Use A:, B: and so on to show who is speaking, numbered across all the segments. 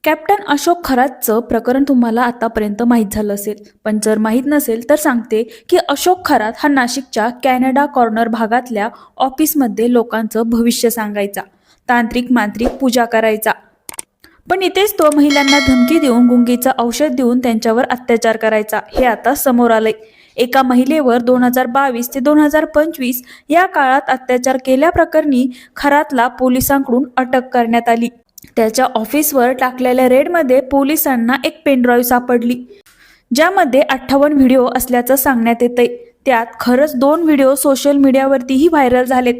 A: Captain Ashok खरातचं प्रकरण तुम्हाला आतापर्यंत माहीत झालं असेल, पण जर माहीत नसेल तर सांगते की अशोक खरात हा नाशिकच्या कॅनडा कॉर्नर भागातल्या ऑफिसमध्ये लोकांचं भविष्य सांगायचा, तांत्रिक मांत्रिक पूजा करायचा. पण इथेच तो महिलांना धमकी देऊन गुंगीचं औषध देऊन त्यांच्यावर अत्याचार करायचा. हे आता समोर आलंय. एका महिलेवर 2022 ते 2025 या काळात अत्याचार केल्याप्रकरणी खरातला पोलिसांकडून अटक करण्यात आली. त्याच्या ऑफिसवर टाकलेल्या रेडमध्ये पोलिसांना एक पेनड्राईव्ह सापडली, ज्यामध्ये 58 व्हिडिओ असल्याचं सांगण्यात येतंय. त्यात खरंच 2 व्हिडिओ सोशल मीडियावरतीही व्हायरल झालेत,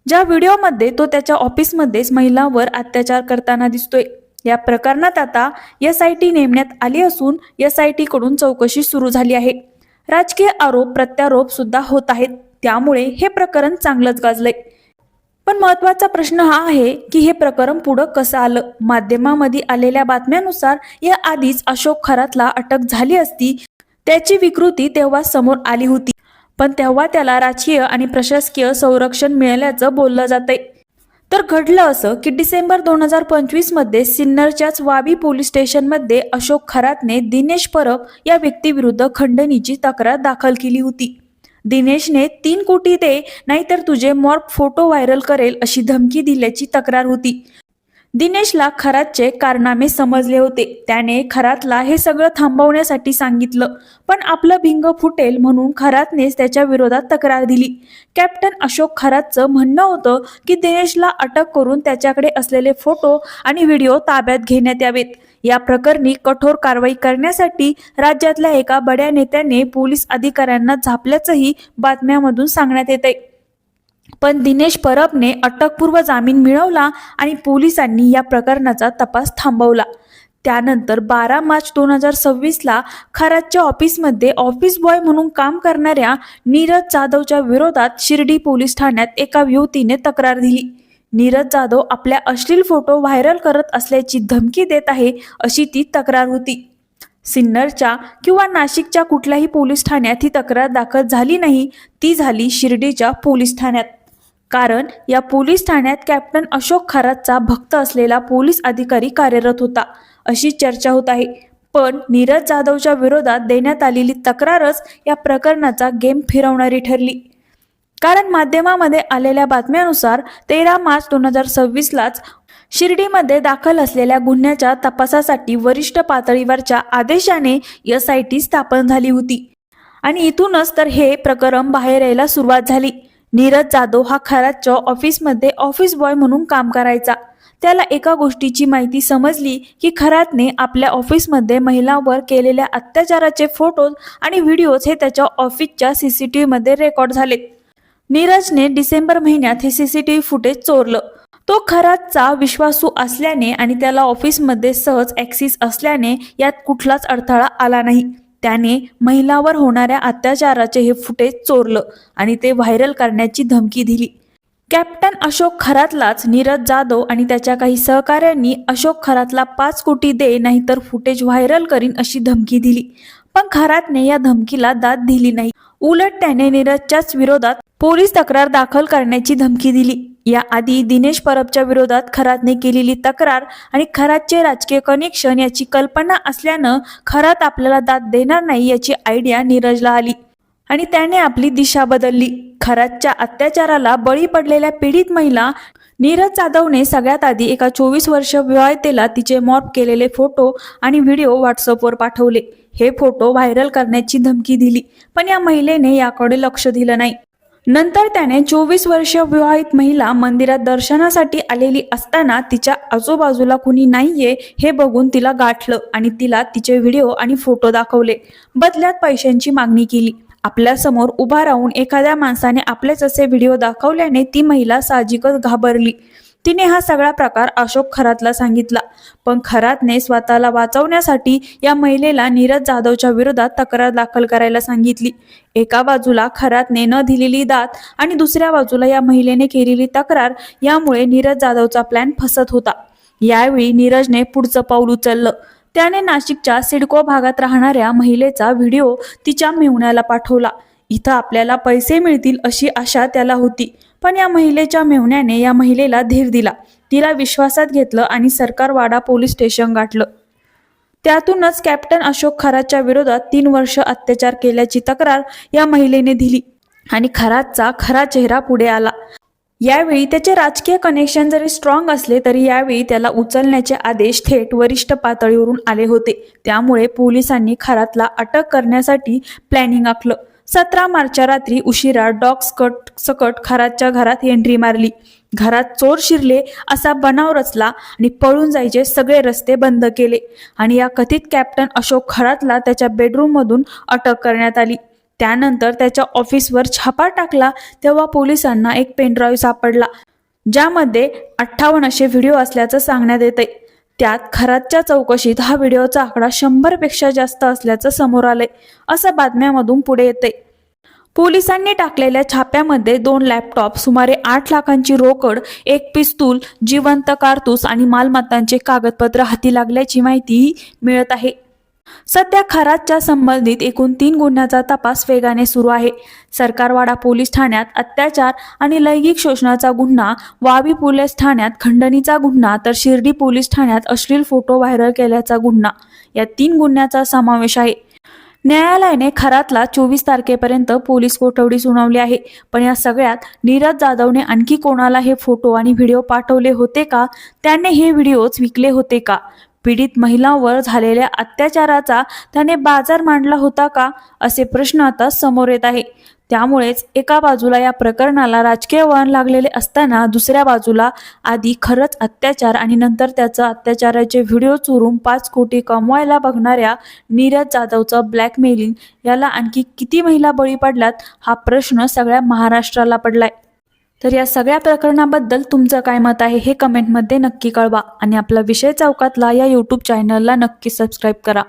A: ज्या व्हिडिओमध्ये तो त्याच्या ऑफिसमध्येच महिलांवर अत्याचार करताना दिसतोय. या प्रकरणात आता SIT नेमण्यात आली असून SIT कडून चौकशी सुरू झाली आहे. राजकीय आरोप प्रत्यारोप सुद्धा होत आहेत, त्यामुळे हे प्रकरण चांगलंच गाजलंय. पण महत्त्वाचा प्रश्न हा आहे की हे प्रकरण पुढं कसं आलं. माध्यमांमध्ये आलेल्या बातम्यानुसार या आधीच अशोक खरातला अटक झाली असती, त्याची विकृती तेव्हा समोर आली होती, पण तेव्हा त्याला राजकीय आणि प्रशासकीय संरक्षण मिळाल्याचं बोललं जातंय. तर घडलं असं की डिसेंबर 2025 मध्ये सिन्नरच्याच वाबी पोलीस स्टेशनमध्ये अशोक खरातने दिनेश परब या व्यक्तीविरुद्ध खंडणीची तक्रार दाखल केली होती. दिनेशने 3 कोटी दे नाहीतर तुझे मॉर्फ फोटो व्हायरल करेल अशी धमकी दिल्याची तक्रार होती. दिनेशला खरातचे कारनामे समजले होते. त्याने खरातला हे सगळं थांबवण्यासाठी सांगितलं, पण आपलं भिंग फुटेल म्हणून खरातनेच त्याच्या विरोधात तक्रार दिली. कॅप्टन अशोक खरातचं म्हणणं होतं की दिनेशला अटक करून त्याच्याकडे असलेले फोटो आणि व्हिडिओ ताब्यात घेण्यात यावेत. या प्रकरणी कठोर कारवाई करण्यासाठी राज्यातल्या एका बड्या नेत्याने पोलीस अधिकाऱ्यांना झापल्याचंही बातम्यांमधून सांगण्यात येतंय. पण दिनेश परबने अटकपूर्व जामीन मिळवला आणि पोलिसांनी या प्रकरणाचा तपास थांबवला. त्यानंतर 12 मार्च 2026 ला खरातच्या ऑफिसमध्ये ऑफिस बॉय म्हणून काम करणाऱ्या नीरज जाधवच्या विरोधात शिर्डी पोलीस ठाण्यात एका युवतीने तक्रार दिली. नीरज जाधव आपल्या अश्लील फोटो व्हायरल करत असल्याची धमकी देत आहे अशी ती तक्रार होती. सिन्नरच्या किंवा नाशिकच्या कुठल्याही पोलीस ठाण्यात ही तक्रार दाखल झाली नाही, ती झाली शिर्डीच्या पोलीस ठाण्यात. कारण या पोलीस ठाण्यात कॅप्टन अशोक खरातचा भक्त असलेला पोलीस अधिकारी कार्यरत होता अशी चर्चा होत आहे. पण नीरज जाधवच्या विरोधात देण्यात आलेली तक्रारच या प्रकरणाचा गेम फिरवणारी ठरली. कारण माध्यमामध्ये आलेल्या बातम्यानुसार 13 मार्च 2026 लाच शिर्डीमध्ये दाखल असलेल्या गुन्ह्याच्या तपासासाठी वरिष्ठ पातळीवरच्या आदेशाने SIT स्थापन झाली होती आणि इथूनच तर हे प्रकरण बाहेर यायला सुरुवात झाली. नीरज जाधव हा खरातच्या ऑफिसमध्ये ऑफिस बॉय म्हणून काम करायचा. त्याला एका गोष्टीची माहिती समजली की खरातने आपल्या ऑफिसमध्ये महिलांवर केलेल्या अत्याचाराचे फोटोज आणि व्हिडिओज हे त्याच्या ऑफिसच्या CCTV मध्ये रेकॉर्ड झालेत. नीरजने डिसेंबर महिन्यात हे CCTV फुटेज चोरलं. तो खरातचा विश्वासू असल्याने आणि त्याला ऑफिसमध्ये सहज ॲक्सेस असल्याने यात कुठलाच अडथळा आला नाही. त्याने महिलांवर होणाऱ्या अत्याचाराचे हे फुटेज चोरलं आणि ते व्हायरल करण्याची धमकी दिली. कॅप्टन अशोक खरातलाच नीरज जाधव आणि त्याच्या काही सहकाऱ्यांनी अशोक खरातला 5 कोटी दे नाहीतर फुटेज व्हायरल करीन अशी धमकी दिली. पण खरातने या धमकीला दाद दिली नाही. उलट त्याने नीरजच्याच विरोधात पोलीस तक्रार दाखल करण्याची धमकी दिली. याआधी दिनेश परबच्या विरोधात खरातने केलेली तक्रार आणि खरातचे राजकीय कनेक्शन याची कल्पना असल्यानं खरात आपल्याला दाद देणार नाही याची आयडिया नीरजला आली आणि त्याने आपली दिशा बदलली. खरातच्या अत्याचाराला बळी पडलेल्या पीडित महिला नीरज जाधवने सगळ्यात आधी एका 24 वर्ष विवाहितेला तिचे मॉर्फ केलेले फोटो आणि व्हिडिओ व्हॉट्सअपवर पाठवले. हे फोटो व्हायरल करण्याची धमकी दिली, पण या महिलेने याकडे लक्ष दिलं नाही. नंतर त्याने 24 वर्ष विवाहित महिला मंदिरात दर्शनासाठी आलेली असताना तिच्या आजूबाजूला कुणी नाहीये हे बघून तिला गाठलं आणि तिला तिचे व्हिडिओ आणि फोटो दाखवले. बदल्यात पैशांची मागणी केली. आपल्या समोर उभा राहून एखाद्या माणसाने आपलेच असे व्हिडिओ दाखवल्याने ती महिला साहजिकच घाबरली. तिने हा सगळा प्रकार अशोक खरातला सांगितला. पण खरातने स्वतःला वाचवण्यासाठी या महिलेला नीरज जाधवच्या विरोधात तक्रार दाखल करायला सांगितली. एका बाजूला खरातने न दिलेली दाद आणि दुसऱ्या बाजूला या महिलेने केलेली तक्रार, यामुळे नीरज जाधवचा प्लॅन फसत होता. यावेळी नीरजने पुढचं पाऊल उचललं. त्याने नाशिकच्या सिडको भागात राहणाऱ्या महिलेचा व्हिडिओ तिच्या मेहुण्याला पाठवला. इथं आपल्याला पैसे मिळतील अशी आशा त्याला होती, पण या महिलेच्या मेहुण्याने या महिलेला धीर दिला. तिला विश्वासात घेतलं आणि सरकारवाडा पोलीस स्टेशन गाठलं. त्यातूनच कॅप्टन अशोक खरातच्या विरोधात 3 वर्ष अत्याचार केल्याची तक्रार या महिलेने दिली आणि खरातचा खरा चेहरा पुढे आला. यावेळी त्याचे राजकीय कनेक्शन जरी स्ट्रॉंग असले तरी यावेळी त्याला उचलण्याचे आदेश थेट वरिष्ठ पातळीवरून आले होते. त्यामुळे पोलिसांनी खरातला अटक करण्यासाठी प्लॅनिंग आखलं. 17 मार्चच्या रात्री उशिरा डॉग सकट खरातच्या घरात एंट्री मारली. घरात चोर शिरले असा बनाव रचला आणि पळून जायचे सगळे रस्ते बंद केले आणि या कथित कॅप्टन अशोक खरातला त्याच्या बेडरूममधून अटक करण्यात आली. त्यानंतर त्याच्या ऑफिसवर छापा टाकला तेव्हा पोलिसांना एक पेनड्राईव्ह सापडला ज्यामध्ये 58 असे व्हिडिओ असल्याचं सांगण्यात येतंय. त्यात खरातच्या चौकशीत हा व्हिडिओचा आकडा 100 पेक्षा जास्त असल्याचं समोर आलंय असं बातम्यामधून पुढे येतंय. पोलिसांनी टाकलेल्या छाप्यामध्ये 2 लॅपटॉप, सुमारे 8 लाखांची रोकड, एक पिस्तूल, जिवंत कारतूस आणि मालमत्तांचे कागदपत्र हाती लागल्याची माहितीही मिळत आहे. सध्या खरातच्या संबंधित एकूण 3 गुन्ह्याचा तपास वेगाने सुरू आहे. सरकारवाडा पोलीस ठाण्यात अत्याचार आणि लैंगिक शोषणाचा गुन्हा, वावी पोलीस ठाण्यात खंडणीचा गुन्हा तर शिर्डी पोलीस ठाण्यात अश्लील फोटो व्हायरल केल्याचा गुन्हा या 3 गुन्ह्याचा समावेश आहे. न्यायालयाने खरातला 24 तारखेपर्यंत पोलीस कोठडी सुनावली आहे. पण या सगळ्यात नीरज जाधवने आणखी कोणाला हे फोटो आणि व्हिडिओ पाठवले होते का? त्याने हे व्हिडिओज विकले होते का? पीडित महिलांवर झालेल्या अत्याचाराचा त्याने बाजार मांडला होता का? असे प्रश्न आता समोर येत आहे. त्यामुळेच एका बाजूला या प्रकरणाला राजकीय वळण लागलेले असताना दुसऱ्या बाजूला आधी खरंच अत्याचार आणि नंतर त्याचा अत्याचाराचे व्हिडिओ चोरून 5 कोटी कमवायला बघणाऱ्या नीरज जाधवचं ब्लॅकमेलिंग याला आणखी किती महिला बळी पडल्यात हा प्रश्न सगळ्या महाराष्ट्राला पडलाय. तर या सगळ्या प्रकरणाबद्दल तुमचं काय मत आहे हे कमेंटमध्ये नक्की कळवा आणि आपला विषय चौकातला या यूट्यूब चॅनलला नक्की सबस्क्राईब करा.